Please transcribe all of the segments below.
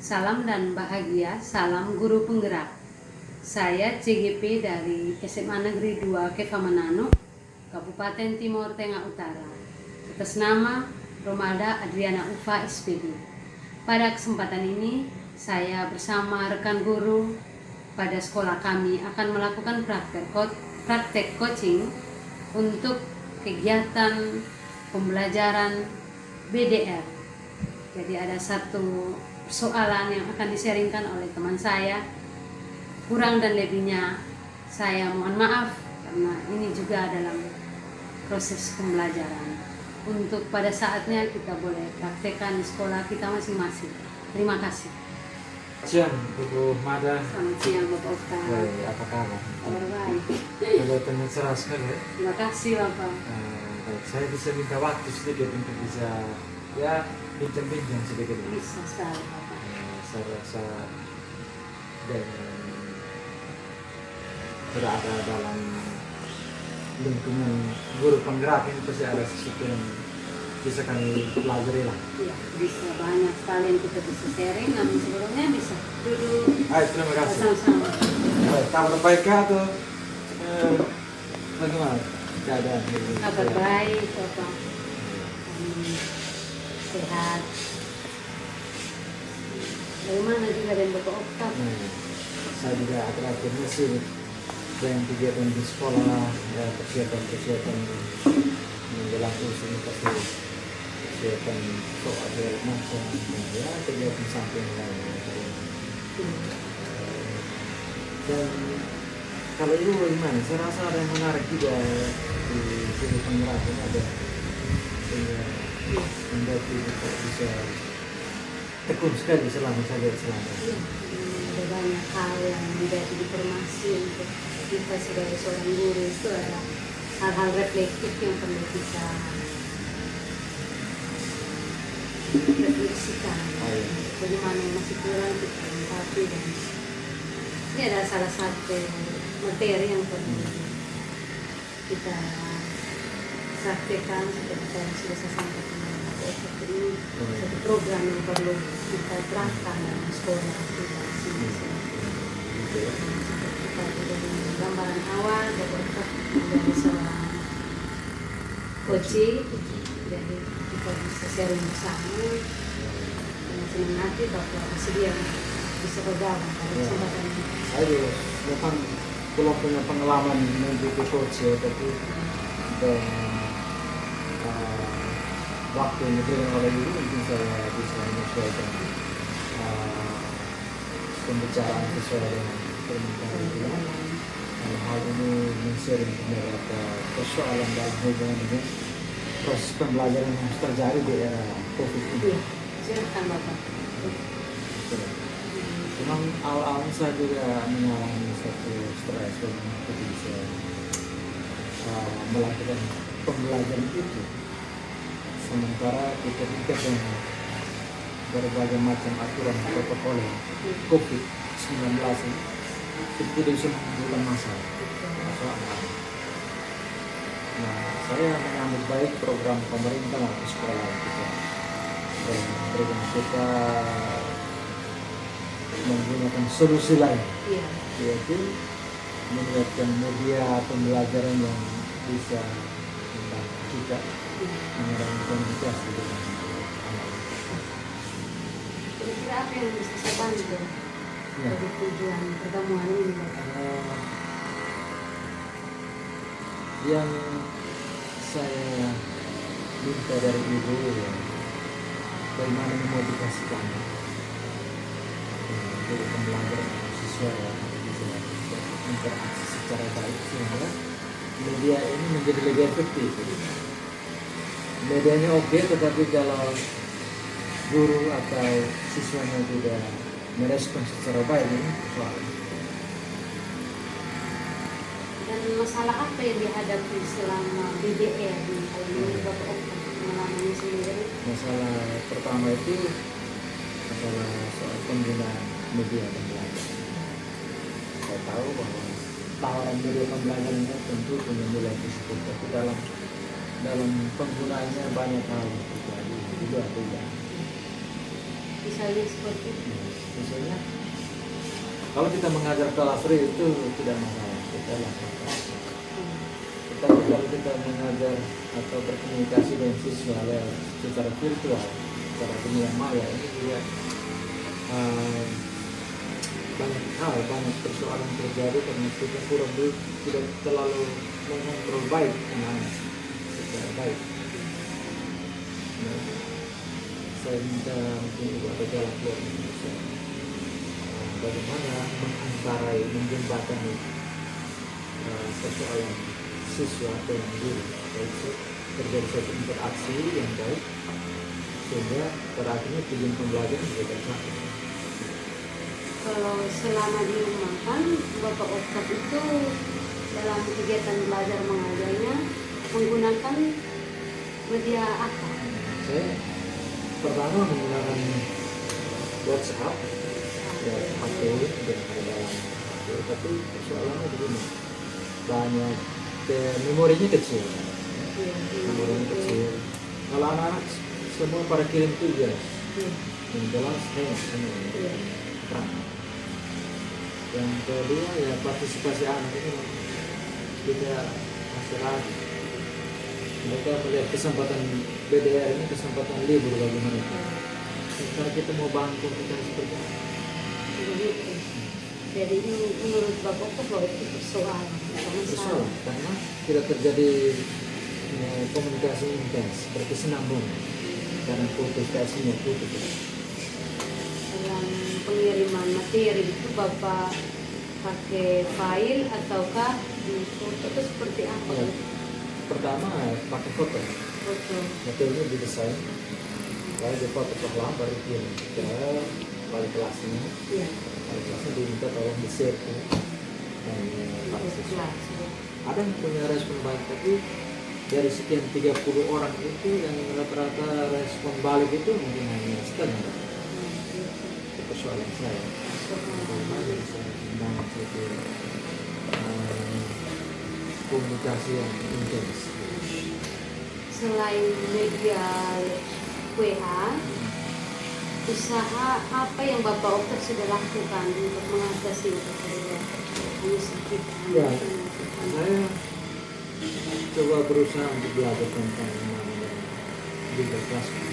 Salam dan bahagia, salam guru penggerak. Saya CGP dari SMA Negeri 2 Keva Manano, Kabupaten Timur Tengah Utara. Atas nama Romalda Adriana Ufa SPD. Pada kesempatan ini, saya bersama rekan guru pada sekolah kami akan melakukan praktek coaching untuk kegiatan pembelajaran BDR. Jadi ada satu persoalan yang akan disaringkan oleh teman saya. Kurang dan lebihnya saya mohon maaf karena ini juga dalam proses pembelajaran. Untuk pada saatnya kita boleh praktekkan di sekolah kita masing-masing. Terima kasih. Siang, Bu Mada. Selamat siang Bapak Ustaz. Baik, apa kabar? Kabar baik. Kelihatannya cerah sekali ya. Terima kasih Bapak. Baik, saya bisa minta waktu sedikit untuk bisa ya bincang-bincang sedikit. Bisa sekali Bapak. Saya rasa dan berada dalam lingkungan guru penggerak ini pasti ada sesuatu yang bisa kami pelajari lah. Iya, bisa banyak sekali yang kita bisa sharing. Namun sebelumnya bisa duduk. Baik, terima kasih. Sama-sama. Baik, kabar baik atau bagaimana keadaan? Kabar baik Bapak. Sehat. Bagaimana juga dengan Bapak Oktav? Saya juga akhir-akhir ini sih dengan kegiatan di sekolah, ya, persiapan menjelang usia pasti persiapan soal macam, ya kegiatan samping lain. Dan kalau itu bagaimana? Saya rasa ada yang menarik juga di sini penggeraknya ada membuat kita bisa tekun sekali selama saya selama. Ada banyak hal yang menjadi informasi untuk kita sebagai seorang guru. Itu ada hal-hal reflektif yang perlu kita refleksikan. Bagaimana yang masih kurang kita lengkapi, dan ini adalah salah satu materi yang perlu kita praktekkan seperti yang sudah saya sampaikan. Ini satu program yang perlu kita terapkan dalam sekolah kita sini. Kita dari gambaran awal bahwa dari seorang coaching, jadi kita bisa sharing bersama. Dan senang hati bahwa sedia bisa bergabung pada kesempatan ini. Ayo, memang belum punya pengalaman menjadi coach ya, tapi waktu yang diberikan oleh guru mungkin saya bisa menyesuaikan pembicaraan sesuai dengan permintaan guru. Hal ini men-sharing beberapa persoalan dalam hubungan dengan proses pembelajaran yang harus terjadi di era COVID ini. Iya, silakan Bapak. Memang awal-awalnya saya juga mengalami satu stres dan tidak bisa melakukan pembelajaran itu. Sementara kita dengan berbagai macam aturan protokol COVID-19 itu tidak bisa menimbulkan masalah. Nah, saya menyambut baik program pemerintah di sekolah kita. Dan program kita menggunakan solusi lain, yaitu menyiapkan media pembelajaran yang bisa membantu kita mengurangi komunikasi dengan anak. Kira-kira apa yang bisa saya bantu dari tujuan pertemuan ini Bapak? Yang saya minta dari ibu ya, bagaimana memotivasi kami untuk pembelajaran siswa yang bisa interaksi secara baik sehingga media ini menjadi lebih efektif. Medianya oke, tetapi kalau guru atau siswanya tidak merespons secara baik ini soalnya. Dan masalah apa yang dihadapi selama BDR ini kalau menurut Bapak Oktav pengalamannya sendiri? Masalah pertama itu masalah soal penggunaan media pembelajaran. Saya tahu bahwa tawaran media pembelajaran itu tentu punya nilai positif, tapi dalam penggunaannya banyak hal terjadi juga tidak. Bisa misalnya seperti itu. Misalnya kalau kita mengajar kelas free itu tidak masalah, kita lakukan. Tapi kalau kita mengajar atau berkomunikasi dengan siswa secara virtual, secara dunia maya, ini juga banyak hal, banyak persoalan terjadi karena kita kurang tidak terlalu mengontrol baik anak-anak secara baik. Nah, saya minta mungkin ibu ada jalan keluar Indonesia, bagaimana mengantarai, menjembatani persoalan siswa dengan guru, yaitu terjadi suatu interaksi yang baik sehingga pada akhirnya tujuan pembelajaran juga tercapai. Kalau selama di rumah kan Bapak Oktav itu dalam kegiatan belajar mengajarnya menggunakan media apa? Saya pertama menggunakan WhatsApp, ya HP dan dalam HP, tapi persoalannya begini, banyak memorinya kecil, memorinya kecil. Kalau anak-anak semua pada kirim tugas, yang jelas semua. Yang kedua ya partisipasi anak ini kita masyarakat, mereka melihat kesempatan BDR ini kesempatan libur bagi mereka. Sementara kita mau bantu kita seperti apa? Jadi menurut Bapak bahwa itu persoalan karena tidak terjadi komunikasi intens, berkesinambungan karena putus kasihnya putus. dalam pengiriman materi itu Bapak pakai file ataukah foto itu seperti apa? Ya, pertama pakai foto materinya didesain, lalu difoto perlahan baru kirim ke wali kelasnya. Wali kelasnya diminta tolong di-share dan partisipasi. Ada yang punya respon baik, tapi dari sekian 30 orang itu yang rata-rata respon balik itu mungkin hanya setengah. Itu persoalan saya. Jadi saya membangun satu komunikasi yang intens. Selain media WA, usaha apa yang Bapak Oktav sudah lakukan untuk mengatasi itu? Ya, saya coba berusaha untuk belajar tentang Google Classroom.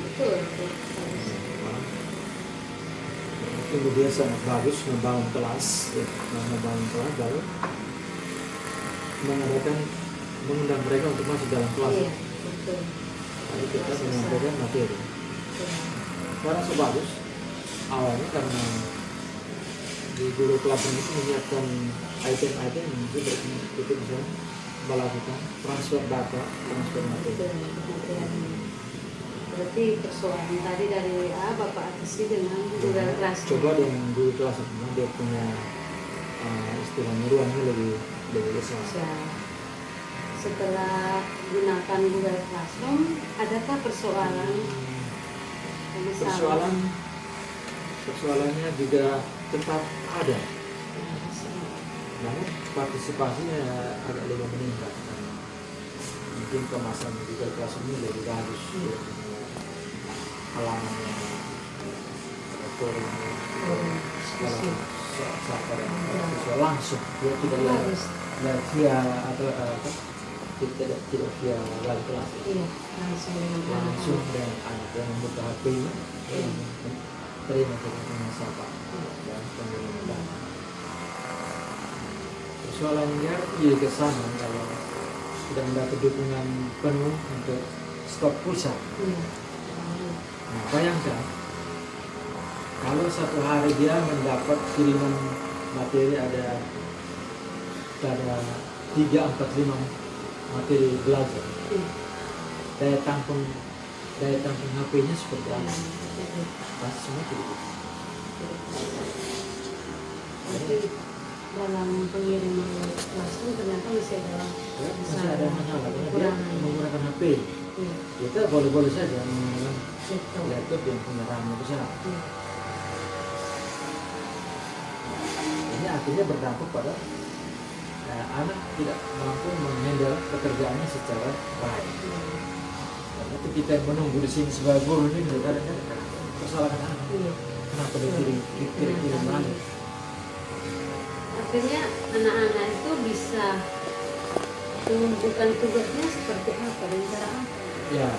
Betul. Kemudian sangat bagus membangun kelas, lalu mengundang mereka untuk masuk dalam kelas. Iya, betul. Lalu kita menyampaikan materi. Sekarang sebagus awalnya karena di Google Classroom itu menyiapkan item-item yang kita bisa melakukan transfer data, transfer materi. Berarti persoalan tadi dari WA Bapak atasi dengan Google Classroom. Coba dengan Google Classroom, dia punya istilahnya ruangnya lebih besar. Setelah gunakan Google Classroom, adakah persoalan? Persoalannya juga tetap ada. Namun partisipasinya agak lebih meningkat. Mungkin kemasan Google Classroom ini lebih bagus. Halamannya, retoriknya, langsung dia tidak lihat via atau tidak via wali kelas. Iya, langsung dan anak yang membuka HP-nya terima dengan siapa dan penggunaan. Persoalannya juga ke sana kalau tidak mendapat dukungan penuh untuk stok pulsa. Nah, bayangkan kalau satu hari dia mendapat kiriman materi ada 3-4-5 materi belajar. Daya tampung HP-nya seperti apa? Pasti semua tidak. Jadi dalam pengiriman langsung ternyata masih ada masalah karena dia menggunakan HP. Kita boleh-boleh saja menggunakan laptop yang punya RAM besar. Ini akhirnya berdampak pada anak tidak mampu menghandle pekerjaannya secara baik. Karena ketika menunggu di sini sebagai guru ini kadang-kadang persalahkan anak. Iya. Kenapa dikirim lagi? Akhirnya anak-anak itu bisa menentukan tugasnya seperti apa dan cara apa. Ya,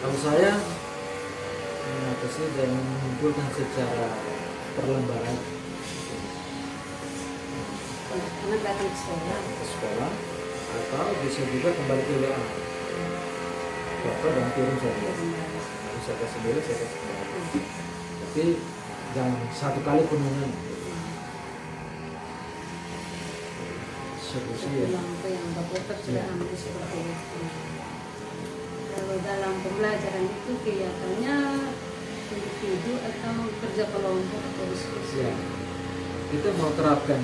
kalau saya mengatasi dan mengumpulkan secara perlembaran Anak datang ke sekolah. ke sekolah, atau bisa juga kembali ke WA. Foto dan kirim saja. Nah, bisa kasih sendiri, saya kasih kembali. Tapi jangan satu kali penuhnya. Solusi ya. Lampu yang Bapak sudah ambil seperti itu. Kalau dalam pembelajaran itu kelihatannya individu atau kerja kelompok atau diskusi. Ya, kita mau terapkan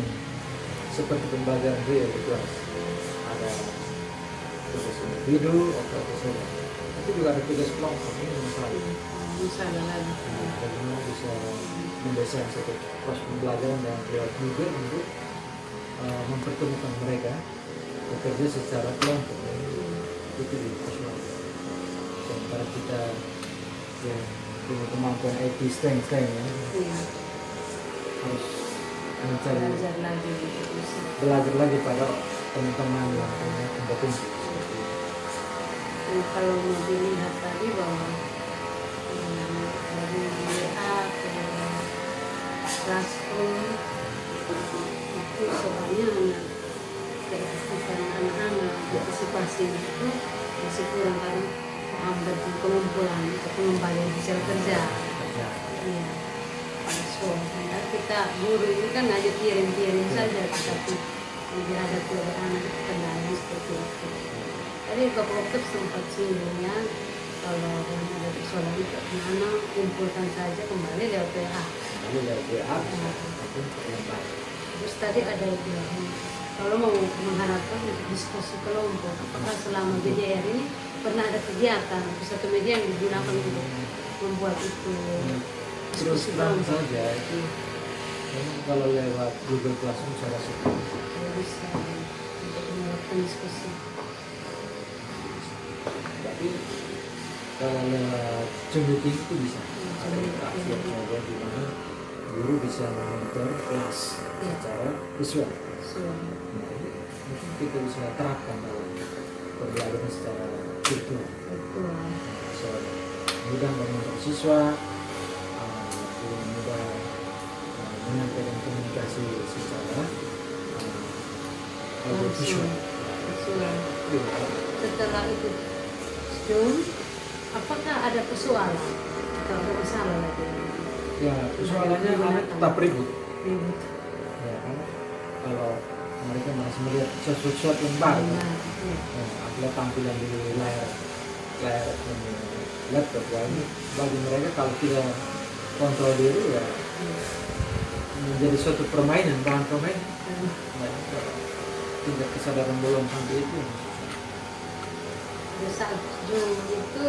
seperti pembelajaran real di kelas. Ada tugas individu atau saja. Tapi juga ada tugas kelompok, ini masalah. Misalnya lagi. Nah, bagaimana bisa mendesain satu kelas pembelajaran dan lewat Google untuk mempertemukan mereka bekerja secara kelompok. Itu di personal. Sementara kita yang punya kemampuan IT strength ya, Iya. harus mencari Belajar lagi bisa. pada teman-teman yang punya kompetensi. Dan kalau mau dilihat tadi bahwa dari WA ke Classroom itu soalnya hanya keaktifan anak-anak partisipasi itu masih kurang kan menghambat pengumpulan atau pengembalian hasil kerja. Iya. So, karena kita guru ini kan hanya kirim-kirim saja, tetapi tidak ada anak kendala seperti itu. Tadi Bapak sempat singgungnya kalau ada persoalan itu anak kumpulkan saja kembali lewat WA. Lalu lewat WA ataupun perlembaran. Terus tadi ada bilang kalau mau mengharapkan diskusi kelompok, apakah selama BDR ini pernah ada kegiatan satu media yang digunakan untuk membuat itu Terus terang saja itu memang kalau lewat Google Classroom saya rasa bisa untuk melakukan diskusi. tapi kalau lewat Zoom meeting itu bisa ada interaksi saja di mana guru bisa memonitor kelas secara visual. Nah, ini mungkin kita bisa terapkan dalam pembelajaran secara virtual. Bisa mudah memonitor siswa, mudah menyampaikan komunikasi secara visual. Setelah itu Zoom, apakah ada persoalan atau ada masalah lagi? Ya, persoalannya anak tetap ribut. Ribut. Ya, karena kalau mereka masih melihat sesuatu yang baru, apalagi tampilan di layar laptop, wah ini bagi mereka kalau tidak kontrol diri ya menjadi suatu permainan, bahan permainan. Tidak kesadaran belum sampai itu. Pada saat Zoom itu,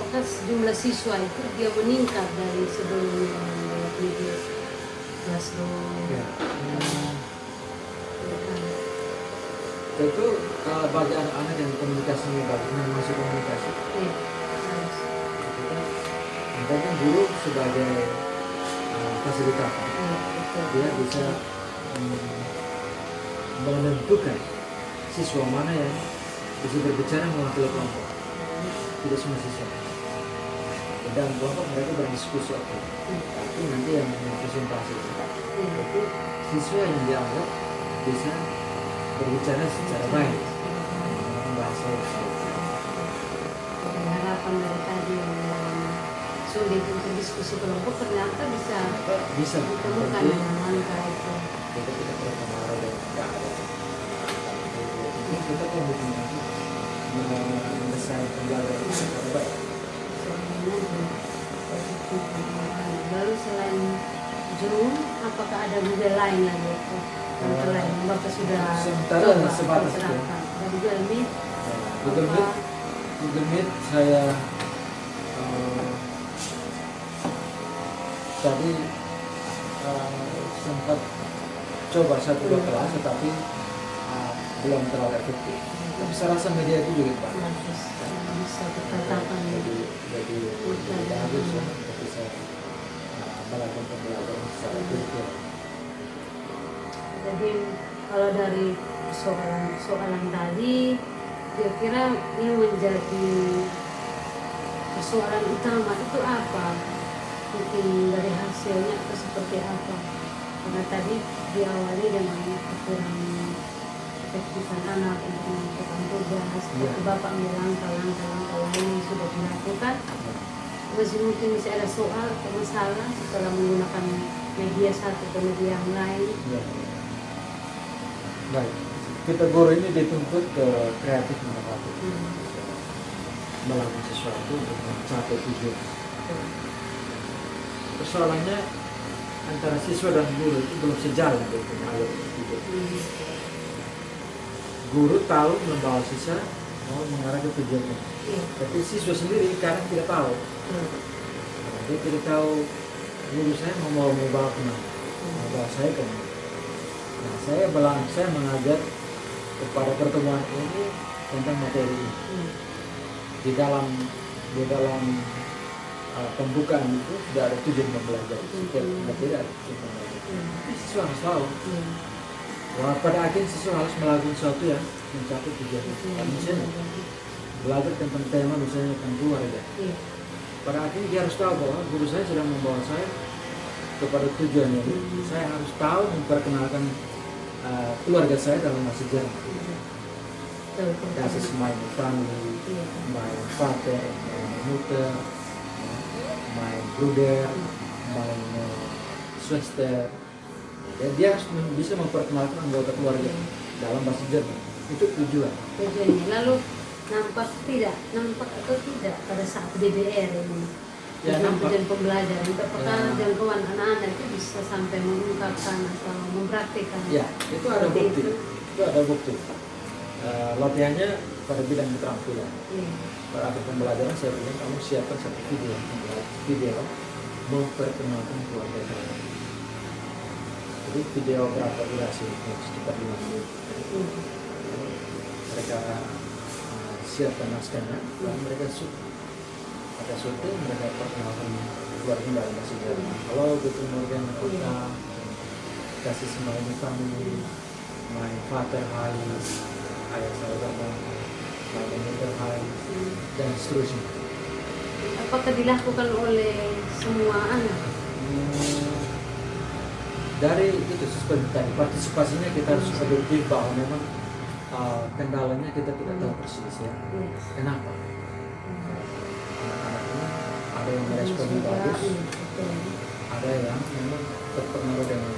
apakah jumlah siswa itu dia meningkat dari sebelumnya lewat media Classroom? Ya. Itu kalau bagi anak-anak yang komunikasinya bagus, masih komunikasi. Iya. Kita kan guru sebagai fasilitator, dia bisa menentukan siswa mana yang bisa berbicara mewakili kelompok. Tidak semua siswa. Di dalam kelompok mereka berdiskusi tapi nanti yang presentasi itu siswa yang dianggap bisa berbicara secara baik menggunakan bahasa yang harapan dari tadi yang sulit untuk diskusi kelompok ternyata bisa ditemukan dengan langkah itu. kita tidak pernah dan tidak ada. Kita komitmen mendesain pembelajaran secara baik. Lalu selain Zoom, apakah ada model lain lagi? Model lain, Bapak sudah sementara sebatas itu. Ada Google Meet. Google Meet saya tadi sempat coba satu dua kelas, tetapi belum terlalu efektif. Tapi saya rasa media itu juga bagus. Bisa bertatapan Jadi bagus ya, tapi bisa melakukan pembelajaran secara virtual. Jadi kalau dari soalan tadi, kira-kira yang menjadi persoalan utama itu apa? Mungkin dari hasilnya itu seperti apa? Karena tadi diawali dengan kurang efektifan anak untuk melakukan tugas, seperti Bapak bilang langkah-langkah lain yang sudah dilakukan. Masih mungkin bisa ada soal atau masalah setelah menggunakan media satu ke media yang lain. Ya. Baik, kita guru ini dituntut ke kreatif inovatif, melakukan sesuatu untuk mencapai tujuan. Persoalannya antara siswa dan guru itu belum sejalan dengan alur tujuan. Guru tahu membawa siswa mau mengarah ke tujuannya, tapi siswa sendiri kadang tidak tahu. Dia tidak tahu guru saya mau membawa kemana, membawa saya kemana. Nah, saya mengajar kepada pertemuan ini tentang materi ini. Di dalam pembukaan itu sudah ada tujuan pembelajaran. Setiap materi ada tujuan pembelajaran. Siswa harus tahu. Wah, pada akhirnya siswa harus melakukan sesuatu yang mencapai tujuan. Misalnya belajar tentang tema misalnya tentang keluarga. Pada akhirnya dia harus tahu bahwa guru saya sedang membawa saya kepada tujuan ini. Saya harus tahu memperkenalkan keluarga saya dalam masa sejarah. Kasus my family, my father, my mother, my brother, my sister. Dan dia harus bisa memperkenalkan anggota keluarga dalam bahasa Jerman. Itu tujuannya. Lalu nampak atau tidak pada saat DBR ini? Ya, tujuan pembelajaran untuk apakah jangkauan anak-anak itu bisa sampai mengungkapkan atau mempraktikkan? Ya, itu ada bukti. Itu ada bukti. Latihannya pada bidang keterampilan. Pada akhir pembelajaran saya bilang kamu siapkan satu video memperkenalkan keluarga kamu. Jadi video berapa durasi? Sekitar 5 menit. Mereka siapkan naskahnya dan mereka ada syuting, mereka perkenalkan keluarga dalam bahasa Jerman. Kalau betul Morgan kota kasih semuanya family, my father Halis, ayah saudara, my mother Halis, dan seterusnya. Apakah dilakukan oleh semua anak? Dari itu seperti tadi partisipasinya kita harus produktif bahwa memang kendalanya kita tidak tahu persis ya. Kenapa? Anak-anak ini ada yang merespon bagus, ada yang memang terpengaruh dengan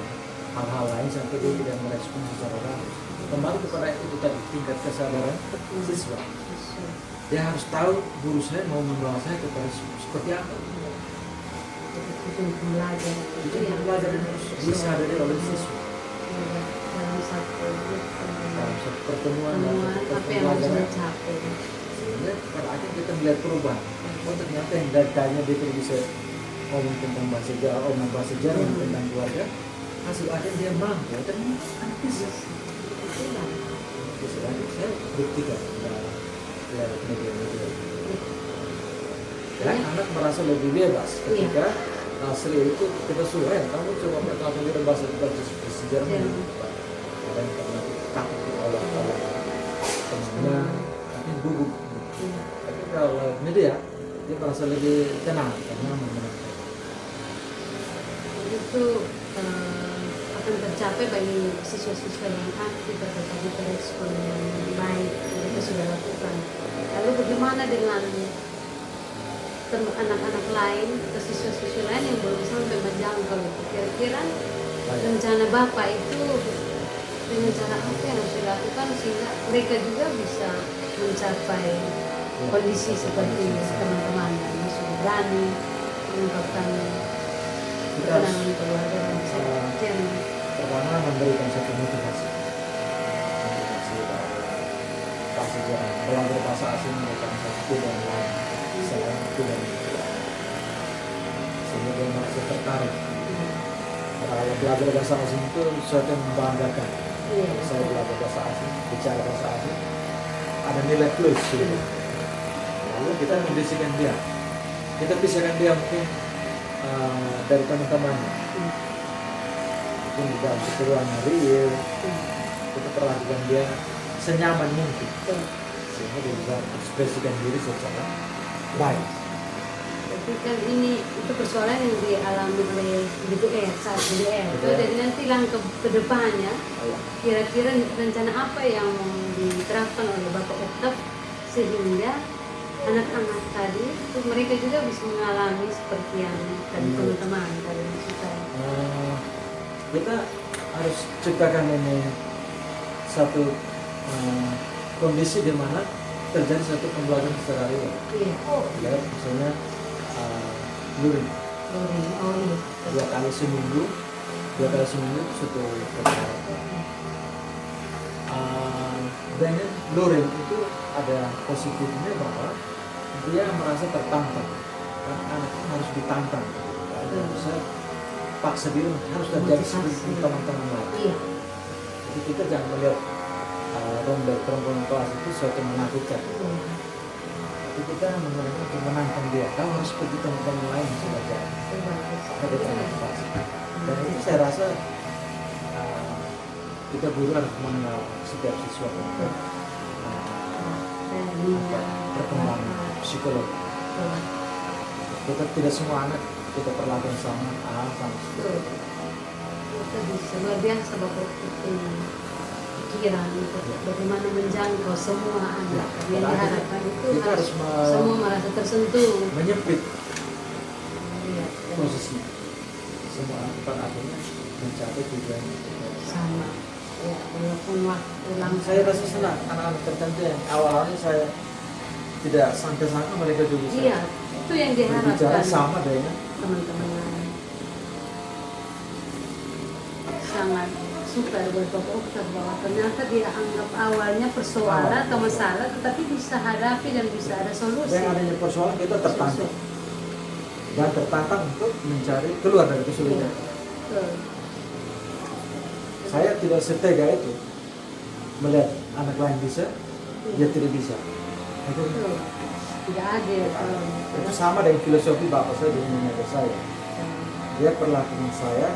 hal-hal lain sampai dia tidak merespon secara bagus. Kembali kepada itu tadi tingkat kesadaran siswa. Dia harus tahu guru saya mau membawa saya kepada seperti apa. Tujuan pembelajaran harus disadari oleh siswa. Dalam satu pertemuan apa yang harus dicapai. Sehingga pada akhirnya kita melihat perubahan. Oh ternyata yang datanya dia tidak bisa ngomong tentang bahasa Jerman, tentang keluarga. Hasil akhirnya dia mampu. Ternyata anak bisa. Saya buktikan lewat media-media. Dan anak merasa lebih bebas ketika hasil itu kita suruh kamu coba perkenalkan kita bahasa sejarah ada yang pernah takut oleh temannya tapi gugup. Tapi kalau media dia merasa lebih tenang karena mengenai itu akan tercapai bagi siswa-siswa yang aktif atau tadi berespon yang baik mereka sudah lakukan. Lalu bagaimana dengan anak-anak lain atau siswa-siswa lain yang belum sampai menjangkau itu? Kira-kira rencana Bapak itu dengan cara apa yang harus dilakukan sehingga mereka juga bisa mencapai kondisi seperti teman-teman yang sudah berani mengungkapkan ketenangan keluarga dan yang pertama memberikan satu motivasi bahasa Jerman. Belajar bahasa asing merupakan satu pilihan lain selain pilihan itu. Sehingga dia merasa tertarik. Kalau belajar bahasa asing itu sesuatu yang membanggakan. Saya belajar bahasa asing, bicara bahasa asing, ada nilai plus. Lalu kita mendisiplinkan dia. Kita pisahkan dia mungkin dari teman-teman mungkin juga untuk keluarnya real kita perlakukan dia senyaman mungkin sehingga dia bisa ekspresikan diri secara baik. Tapi kan ini itu persoalan yang dialami oleh BDR saat BDR. Betul. Jadi nanti langkah ke depannya Iya. kira-kira rencana apa yang diterapkan oleh Bapak Oktaf sehingga anak-anak tadi itu mereka juga bisa mengalami seperti yang tadi teman-teman tadi suka. Kita harus ciptakan ini satu kondisi di mana terjadi satu pembelajaran secara real. Iya. Ya, misalnya luring Oh iya. 2 kali seminggu satu perkara. Dengan luring itu ada positifnya bahwa dia merasa tertantang. Kan anak harus ditantang. Tidak bisa paksa diri harus terjadi seperti teman-teman lain. Iya. Jadi kita jangan melihat rombel perempuan kelas itu suatu menakutkan. Tapi kita mengenai untuk menantang dia. Kau harus pergi teman-teman lain yang sudah jalan. Ada motivasi. Dan itu saya rasa kita guru harus mengenal setiap siswa untuk perkembangan psikologi. Kita tidak semua anak kita perlakukan sama sama. Kita bisa luar biasa Bapak itu pikiran untuk bagaimana menjangkau semua anak yang diharapkan itu kita harus semua merasa tersentuh. menyempit Iya, posisi semua anak pada akhirnya mencapai tujuan sama. Ya, walaupun waktu langsung. Saya rasa senang anak-anak tertentu yang awalnya saya tidak sangka-sangka mereka juga bisa Iya, itu yang berbicara diharapkan sama dengan teman-teman lain. Sangat suka dengan Bapak Oktaf bahwa ternyata dia anggap awalnya persoalan atau masalah, tetapi bisa hadapi dan bisa ada solusi. yang adanya persoalan kita tertantang dan tertantang untuk mencari keluar dari kesulitan. Betul. Saya tidak setega itu melihat anak lain bisa, dia tidak bisa. Itu, Betul. Tidak adil kalau itu sama dengan filosofi bapak saya di mengajar saya. Dia perlakukan saya,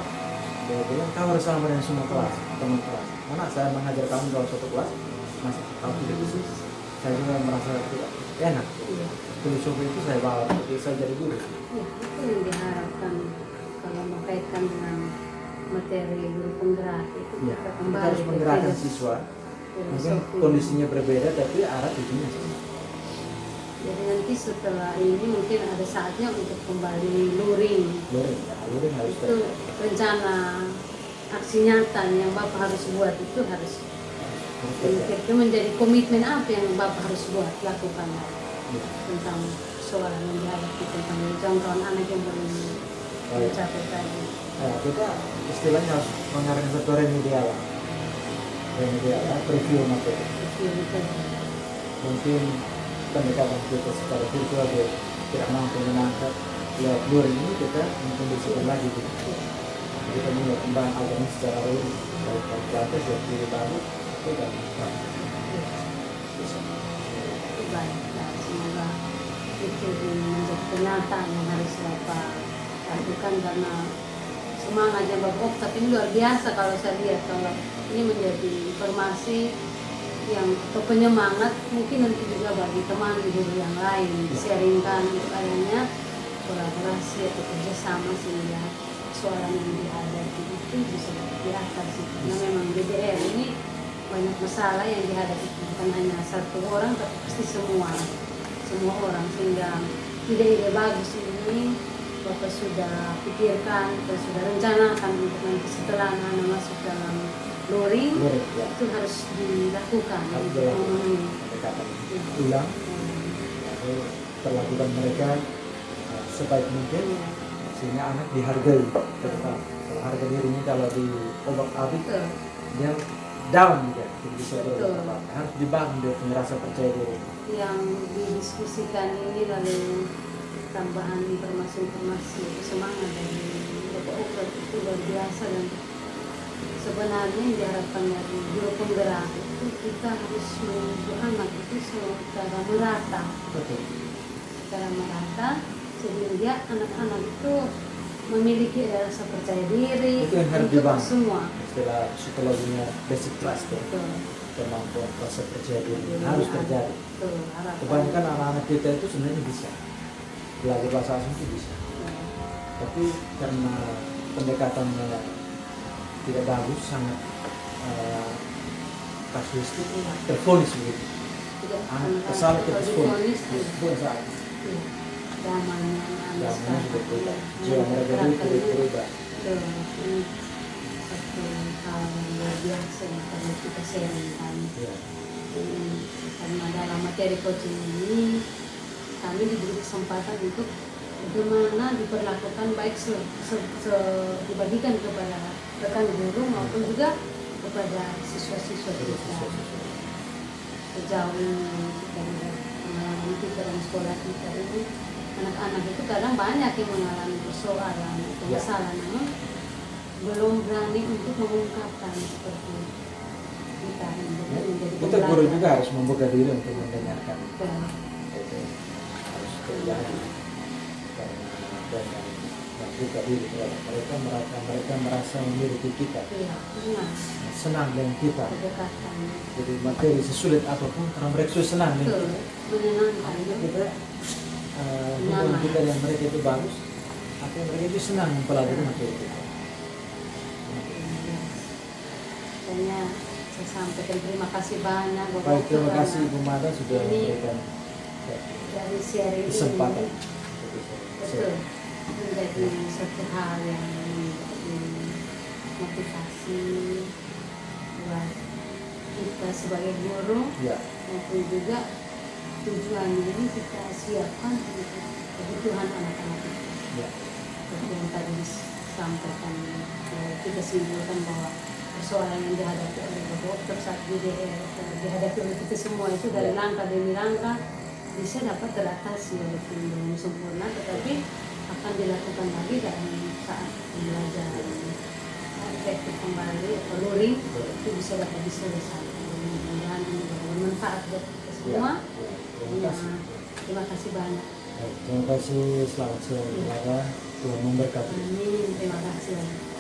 dia bilang kau harus sama dengan semua kelas, teman kelas. Karena saya mengajar kamu dalam satu kelas, masih kamu tidak bisa. Saya juga merasa tidak enak. Iya. Filosofi itu saya bawa ketika saya jadi guru. Ya, itu yang diharapkan kalau mengkaitkan dengan materi guru penggerak itu Ya, kita kita kembali harus ke menggerakkan siswa. Mungkin kondisinya berbeda, tapi arah tujuannya sama. Jadi nanti setelah ini mungkin ada saatnya untuk kembali luring. Luring harus Itu rencana aksi nyata yang Bapak harus buat itu harus itu menjadi komitmen apa yang Bapak harus buat lakukan tentang soal yang dihadapi tentang jangkauan anak yang belum mencapai tadi. Nah, kita istilahnya harus mengarahkan satu remedial, preview materi. Mungkin pendekatan kita secara virtual dia tidak mampu menangkap lewat luring ini kita mengkondisikan lagi gitu. Kita melihat kembang algoritma secara real dari kalkulator dari diri baru itu dan bisa. Baik, semoga itu menjadi kenyataan yang harus Bapak lakukan karena semangatnya Bapak Oktaf ini luar biasa kalau saya lihat. Kalau ini menjadi informasi yang atau penyemangat mungkin nanti juga bagi teman guru yang lain sharingkan untuk adanya kolaborasi atau kerjasama sehingga persoalan yang dihadapi itu bisa diatasi. Karena memang BDR ini banyak masalah yang dihadapi bukan hanya satu orang tapi pasti semua orang, sehingga ide-ide bagus ini Bapak sudah pikirkan dan sudah rencanakan untuk nanti setelah anak masuk dalam luring Ya. itu harus dilakukan Harus untuk dilakukan. memenuhi. Pendekatan ulang, lalu perlakukan mereka sebaik mungkin sehingga anak dihargai. Terutama kalau harga dirinya kalau di obak-abrik Betul. dia down juga, tidak bisa Betul. berbuat apa-apa. Harus dibangun dia merasa percaya diri. Yang didiskusikan ini lalu tambahan informasi semangat dari Bapak Oktaf itu luar biasa, dan sebenarnya yang diharapkan dari guru penggerak itu kita harus menuju anak itu secara merata Betul. sehingga anak-anak itu memiliki rasa percaya diri Itu yang harus untuk dibangun. semua. Istilah psikologinya basic trust ya. Betul. Kemampuan rasa percaya diri Jadi harus ada- terjadi. Betul, harapan. Kebanyakan anak-anak kita itu sebenarnya bisa belajar bahasa asing itu bisa, tapi karena pendekatannya tidak bagus, sangat kasuistik, terfonis begitu. Tidak Kesal kita difonis, terfonis, itu yang salah. iya. Zamannya anak Zamannya sudah sekarang, berubah, iya. jiwa mereka itu Karakternya, tidak berubah. betul, ini satu hal yang luar biasa yang perlu kita sharingkan. Ya. Karena dalam materi coaching ini kami diberi kesempatan untuk bagaimana diperlakukan baik dibagikan kepada rekan guru maupun juga kepada siswa-siswa kita. Sejauh ini dari pengalaman kita dan sekolah kita ini, anak-anak itu kadang banyak yang mengalami persoalan atau Ya. masalah, namun belum berani untuk mengungkapkan seperti kita menjadi Kita guru juga harus membuka diri untuk mendengarkan. Betul. Itu harus terjadi karena dengan membuka diri terhadap mereka merasa memiliki kita, Iya, benar. senang dengan kita. Kedekatan. Jadi materi sesulit apapun karena mereka sudah senang dengan Betul. kita. Menyenangkan. Akhirnya kita hubungan kita dengan mereka itu bagus. Akhirnya mereka itu senang mempelajari materi kita. Makanya saya sampaikan terima kasih banyak buat Baik, terima waktu kasih Bu Mada sudah Ini memberikan dari sharing kesempatan. ini. Betul, menjadi satu hal yang menjadi motivasi buat kita sebagai guru Ya, maupun juga tujuan ini kita siapkan untuk kebutuhan anak-anak kita. ya, Seperti yang tadi disampaikan, kita simpulkan bahwa persoalan yang dihadapi oleh dokter saat dihadapi oleh kita semua itu dari langkah demi langkah bisa dapat teratasi oleh tim belum sempurna, tetapi akan dilakukan lagi dalam saat pembelajaran efektif kembali atau luring itu bisa dapat diselesaikan. Mudah-mudahan ini bermanfaat buat kita ya. semua. Terima Ya, kasih. terima kasih banyak. Baik, terima kasih. Selamat sore, Bu Mada. Tuhan memberkati. Amin. Terima kasih.